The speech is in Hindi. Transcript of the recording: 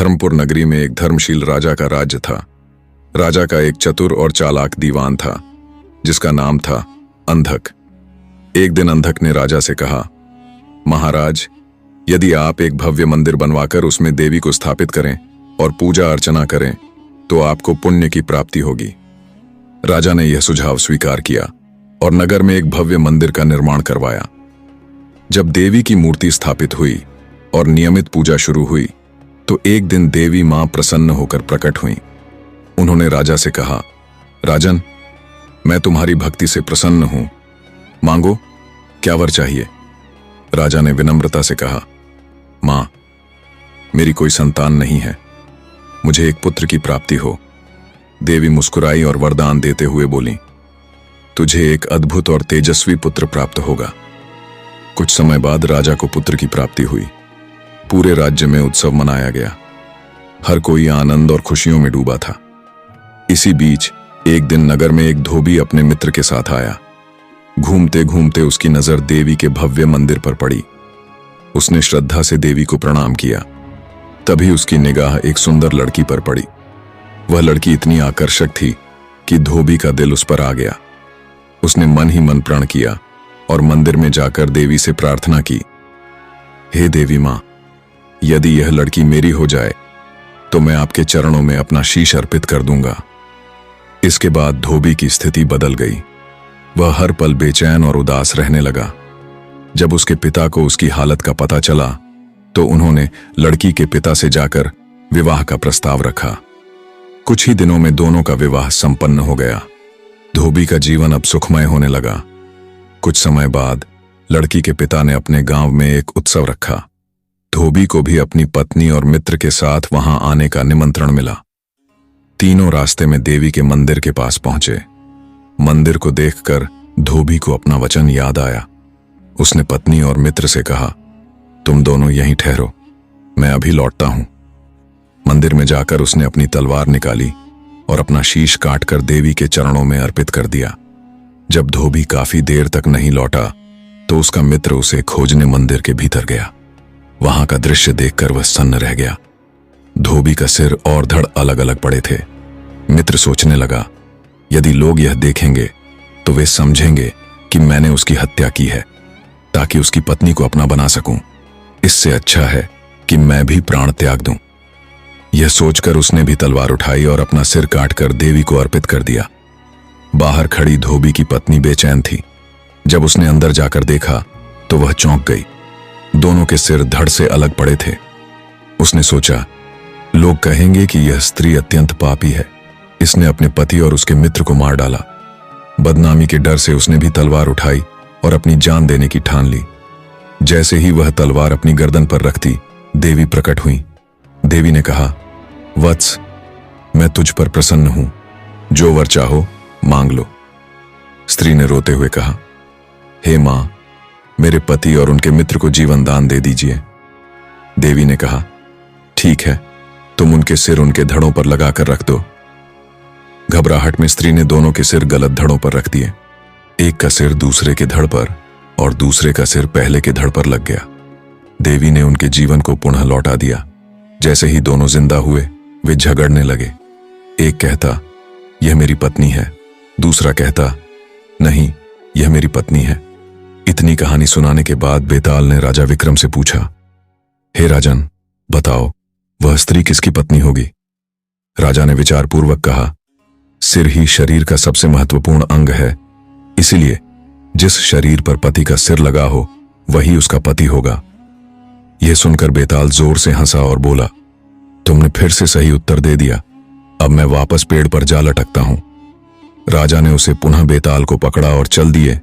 धर्मपुर नगरी में एक धर्मशील राजा का राज्य था। राजा का एक चतुर और चालाक दीवान था जिसका नाम था अंधक। एक दिन अंधक ने राजा से कहा, महाराज, यदि आप एक भव्य मंदिर बनवाकर उसमें देवी को स्थापित करें और पूजा अर्चना करें तो आपको पुण्य की प्राप्ति होगी। राजा ने यह सुझाव स्वीकार किया और नगर में एक भव्य मंदिर का निर्माण करवाया। जब देवी की मूर्ति स्थापित हुई और नियमित पूजा शुरू हुई तो एक दिन देवी मां प्रसन्न होकर प्रकट हुई। उन्होंने राजा से कहा, राजन, मैं तुम्हारी भक्ति से प्रसन्न हूं, मांगो, क्या वर चाहिए। राजा ने विनम्रता से कहा, मां, मेरी कोई संतान नहीं है, मुझे एक पुत्र की प्राप्ति हो। देवी मुस्कुराई और वरदान देते हुए बोली, तुझे एक अद्भुत और तेजस्वी पुत्र प्राप्त होगा। कुछ समय बाद राजा को पुत्र की प्राप्ति हुई। पूरे राज्य में उत्सव मनाया गया। हर कोई आनंद और खुशियों में डूबा था। इसी बीच एक दिन नगर में एक धोबी अपने मित्र के साथ आया। घूमते घूमते उसकी नजर देवी के भव्य मंदिर पर पड़ी। उसने श्रद्धा से देवी को प्रणाम किया। तभी उसकी निगाह एक सुंदर लड़की पर पड़ी। वह लड़की इतनी आकर्षक थी कि धोबी का दिल उस पर आ गया। उसने मन ही मन प्रण किया और मंदिर में जाकर देवी से प्रार्थना की, हे देवी मां, यदि यह लड़की मेरी हो जाए तो मैं आपके चरणों में अपना शीश अर्पित कर दूंगा। इसके बाद धोबी की स्थिति बदल गई। वह हर पल बेचैन और उदास रहने लगा। जब उसके पिता को उसकी हालत का पता चला तो उन्होंने लड़की के पिता से जाकर विवाह का प्रस्ताव रखा। कुछ ही दिनों में दोनों का विवाह संपन्न हो गया। धोबी का जीवन अब सुखमय होने लगा। कुछ समय बाद लड़की के पिता ने अपने गांव में एक उत्सव रखा। धोबी को भी अपनी पत्नी और मित्र के साथ वहां आने का निमंत्रण मिला। तीनों रास्ते में देवी के मंदिर के पास पहुंचे। मंदिर को देखकर धोबी को अपना वचन याद आया। उसने पत्नी और मित्र से कहा, तुम दोनों यहीं ठहरो, मैं अभी लौटता हूं। मंदिर में जाकर उसने अपनी तलवार निकाली और अपना शीश काटकर देवी के चरणों में अर्पित कर दिया। जब धोबी काफी देर तक नहीं लौटा तो उसका मित्र उसे खोजने मंदिर के भीतर गया। वहां का दृश्य देखकर वह सन्न रह गया। धोबी का सिर और धड़ अलग अलग पड़े थे। मित्र सोचने लगा, यदि लोग यह देखेंगे तो वे समझेंगे कि मैंने उसकी हत्या की है ताकि उसकी पत्नी को अपना बना सकूं। इससे अच्छा है कि मैं भी प्राण त्याग दूं। यह सोचकर उसने भी तलवार उठाई और अपना सिर काटकर देवी को अर्पित कर दिया। बाहर खड़ी धोबी की पत्नी बेचैन थी। जब उसने अंदर जाकर देखा तो वह चौंक गई। दोनों के सिर धड़ से अलग पड़े थे। उसने सोचा, लोग कहेंगे कि यह स्त्री अत्यंत पापी है, इसने अपने पति और उसके मित्र को मार डाला। बदनामी के डर से उसने भी तलवार उठाई और अपनी जान देने की ठान ली। जैसे ही वह तलवार अपनी गर्दन पर रखती, देवी प्रकट हुई। देवी ने कहा, वत्स, मैं तुझ पर प्रसन्न हूं, जो वर चाहो मांग लो। स्त्री ने रोते हुए कहा, हे मां, मेरे पति और उनके मित्र को जीवन दान दे दीजिए। देवी ने कहा, ठीक है, तुम उनके सिर उनके धड़ों पर लगाकर रख दो। घबराहट में स्त्री ने दोनों के सिर गलत धड़ों पर रख दिए। एक का सिर दूसरे के धड़ पर और दूसरे का सिर पहले के धड़ पर लग गया। देवी ने उनके जीवन को पुनः लौटा दिया। जैसे ही दोनों जिंदा हुए वे झगड़ने लगे। एक कहता, यह मेरी पत्नी है, दूसरा कहता, नहीं, यह मेरी पत्नी है। इतनी कहानी सुनाने के बाद बेताल ने राजा विक्रम से पूछा, हे राजन, बताओ वह स्त्री किसकी पत्नी होगी। राजा ने विचारपूर्वक कहा, सिर ही शरीर का सबसे महत्वपूर्ण अंग है, इसीलिए जिस शरीर पर पति का सिर लगा हो वही उसका पति होगा। यह सुनकर बेताल जोर से हंसा और बोला, तुमने फिर से सही उत्तर दे दिया, अब मैं वापस पेड़ पर जा लटकता हूं। राजा ने उसे पुनः बेताल को पकड़ा और चल दिए